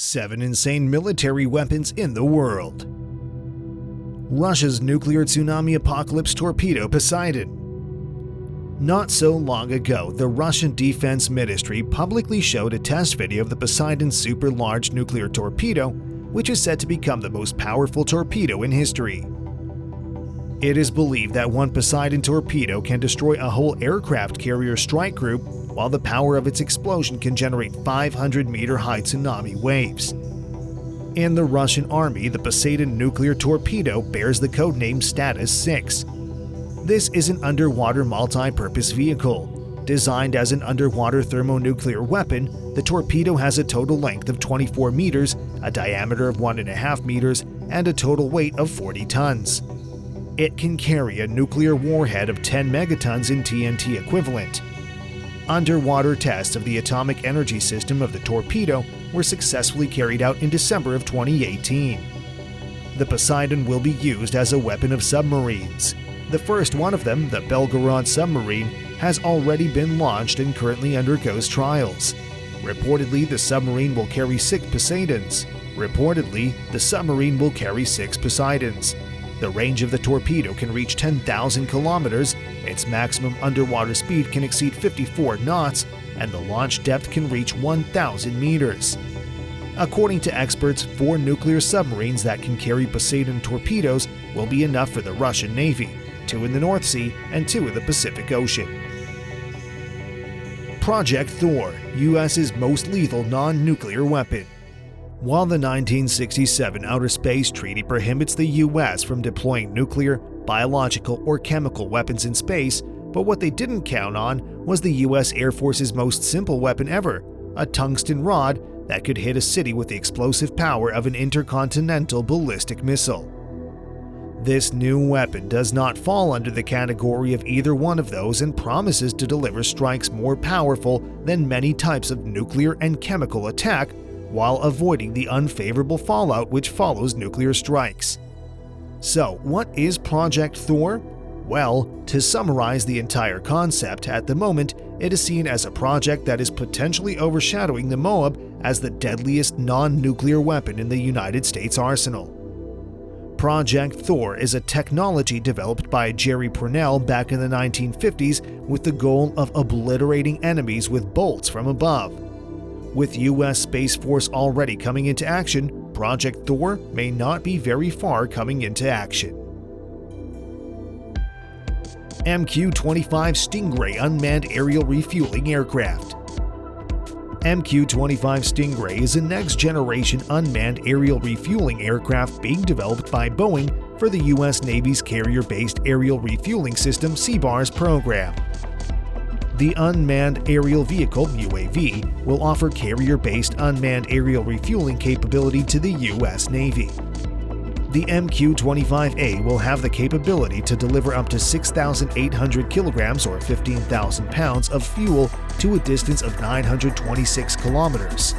7 insane military weapons in the world. Russia's nuclear tsunami apocalypse torpedo Poseidon. Not so long ago, the Russian Defense Ministry publicly showed a test video of the Poseidon super large nuclear torpedo, which is said to become the most powerful torpedo in history. It is believed that one Poseidon torpedo can destroy a whole aircraft carrier strike group, while the power of its explosion can generate 500-meter-high tsunami waves. In the Russian Army, the Poseidon nuclear torpedo bears the codename Status 6. This is an underwater multi-purpose vehicle. Designed as an underwater thermonuclear weapon, the torpedo has a total length of 24 meters, a diameter of 1.5 meters, and a total weight of 40 tons. It can carry a nuclear warhead of 10 megatons in TNT equivalent. Underwater tests of the atomic energy system of the torpedo were successfully carried out in December of 2018. The Poseidon will be used as a weapon of submarines. The first one of them, the Belgorod submarine, has already been launched and currently undergoes trials. Reportedly, the submarine will carry 6 Poseidons. The range of the torpedo can reach 10,000 kilometers, its maximum underwater speed can exceed 54 knots, and the launch depth can reach 1,000 meters. According to experts, 4 nuclear submarines that can carry Poseidon torpedoes will be enough for the Russian Navy, 2 in the North Sea and 2 in the Pacific Ocean. Project Thor, US's most lethal non-nuclear weapon. While the 1967 Outer Space Treaty prohibits the US from deploying nuclear, biological, or chemical weapons in space, but what they didn't count on was the US Air Force's most simple weapon ever, a tungsten rod that could hit a city with the explosive power of an intercontinental ballistic missile. This new weapon does not fall under the category of either one of those and promises to deliver strikes more powerful than many types of nuclear and chemical attack, while avoiding the unfavorable fallout which follows nuclear strikes. So, what is Project Thor? Well, to summarize the entire concept, at the moment, it is seen as a project that is potentially overshadowing the Moab as the deadliest non-nuclear weapon in the United States arsenal. Project Thor is a technology developed by Jerry Pournelle back in the 1950s with the goal of obliterating enemies with bolts from above. With US Space Force already coming into action, Project Thor may not be very far coming into action. MQ25 Stingray Unmanned Aerial Refueling Aircraft. MQ25 Stingray is a next-generation unmanned aerial refueling aircraft being developed by Boeing for the U.S. Navy's Carrier-Based Aerial Refueling System (CBARS) program. The Unmanned Aerial Vehicle (UAV) will offer carrier-based unmanned aerial refueling capability to the U.S. Navy. The MQ25A will have the capability to deliver up to 6,800 kilograms or 15,000 pounds of fuel to a distance of 926 kilometers.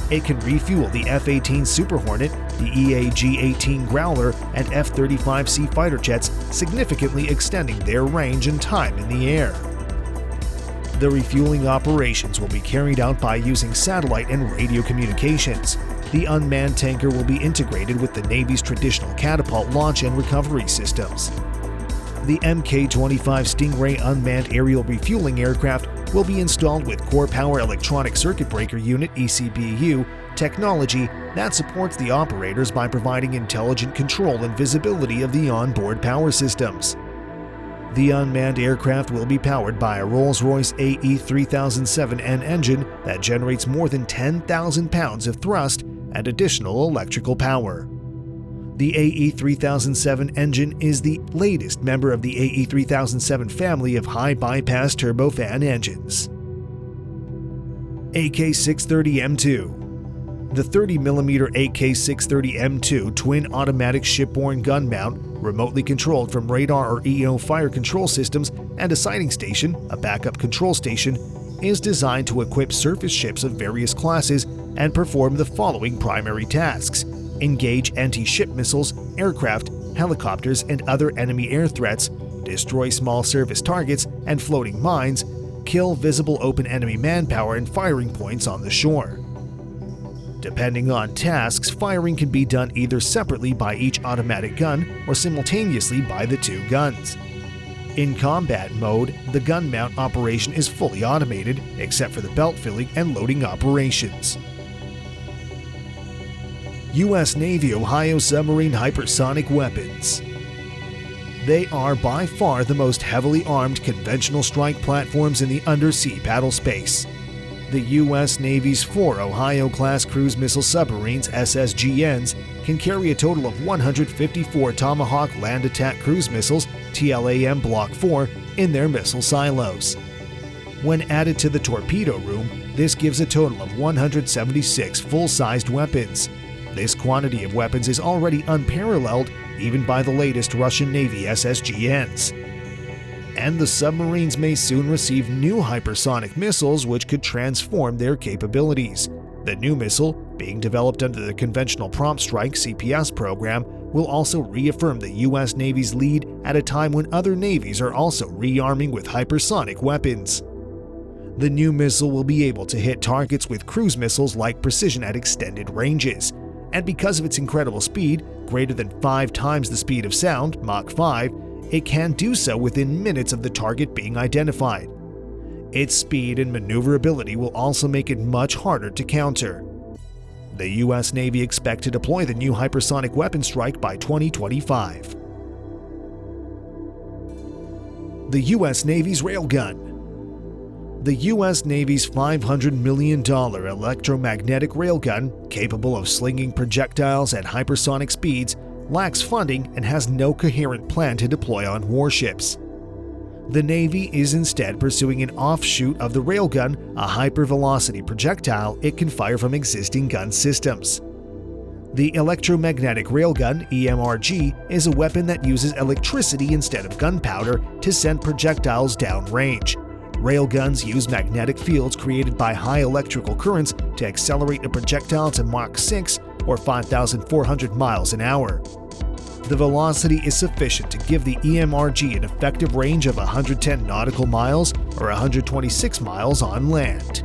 It can refuel the F-18 Super Hornet, the EAG-18 Growler, and F-35C fighter jets, significantly extending their range and time in the air. The refueling operations will be carried out by using satellite and radio communications. The unmanned tanker will be integrated with the Navy's traditional catapult launch and recovery systems. The MK25 Stingray unmanned aerial refueling aircraft will be installed with Core Power Electronic Circuit Breaker Unit (ECBU) technology that supports the operators by providing intelligent control and visibility of the onboard power systems. The unmanned aircraft will be powered by a Rolls-Royce AE3007N engine that generates more than 10,000 pounds of thrust and additional electrical power. The AE3007 engine is the latest member of the AE3007 family of high-bypass turbofan engines. AK-630M2. The 30mm AK-630M2 twin automatic shipborne gun mount, remotely controlled from radar or EO fire control systems, and a sighting station, a backup control station, is designed to equip surface ships of various classes and perform the following primary tasks: engage anti-ship missiles, aircraft, helicopters, and other enemy air threats, destroy small surface targets and floating mines, kill visible open enemy manpower and firing points on the shore. Depending on tasks, firing can be done either separately by each automatic gun or simultaneously by the two guns. In combat mode, the gun mount operation is fully automated, except for the belt filling and loading operations. U.S. Navy Ohio Submarine Hypersonic Weapons. They are by far the most heavily armed conventional strike platforms in the undersea battle space. The U.S. Navy's 4 Ohio-class cruise missile submarines, SSGNs, can carry a total of 154 Tomahawk land attack cruise missiles, TLAM Block 4, in their missile silos. When added to the torpedo room, this gives a total of 176 full-sized weapons. This quantity of weapons is already unparalleled even by the latest Russian Navy SSGNs. And the submarines may soon receive new hypersonic missiles which could transform their capabilities. The new missile, being developed under the Conventional Prompt Strike (CPS) program, will also reaffirm the U.S. Navy's lead at a time when other navies are also rearming with hypersonic weapons. The new missile will be able to hit targets with cruise missiles like precision at extended ranges, and because of its incredible speed, greater than 5 times the speed of sound, Mach 5, it can do so within minutes of the target being identified. Its speed and maneuverability will also make it much harder to counter. The U.S. Navy expects to deploy the new hypersonic weapon strike by 2025. The U.S. Navy's Railgun. The U.S. Navy's $500 million electromagnetic railgun, capable of slinging projectiles at hypersonic speeds, lacks funding and has no coherent plan to deploy on warships. The Navy is instead pursuing an offshoot of the railgun, a hypervelocity projectile it can fire from existing gun systems. The electromagnetic railgun, EMRG, is a weapon that uses electricity instead of gunpowder to send projectiles downrange. Railguns use magnetic fields created by high electrical currents to accelerate a projectile to Mach 6 or 5,400 miles an hour. The velocity is sufficient to give the EMRG an effective range of 110 nautical miles or 126 miles on land.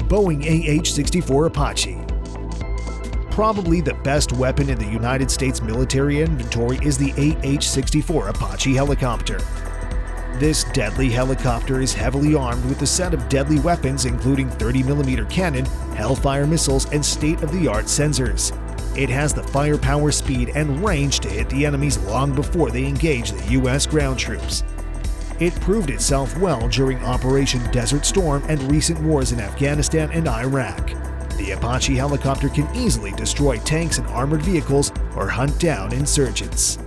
Boeing AH-64 Apache. Probably the best weapon in the United States military inventory is the AH-64 Apache helicopter. This deadly helicopter is heavily armed with a set of deadly weapons including 30mm cannon, Hellfire missiles, and state-of-the-art sensors. It has the firepower, speed, and range to hit the enemies long before they engage the U.S. ground troops. It proved itself well during Operation Desert Storm and recent wars in Afghanistan and Iraq. The Apache helicopter can easily destroy tanks and armored vehicles or hunt down insurgents.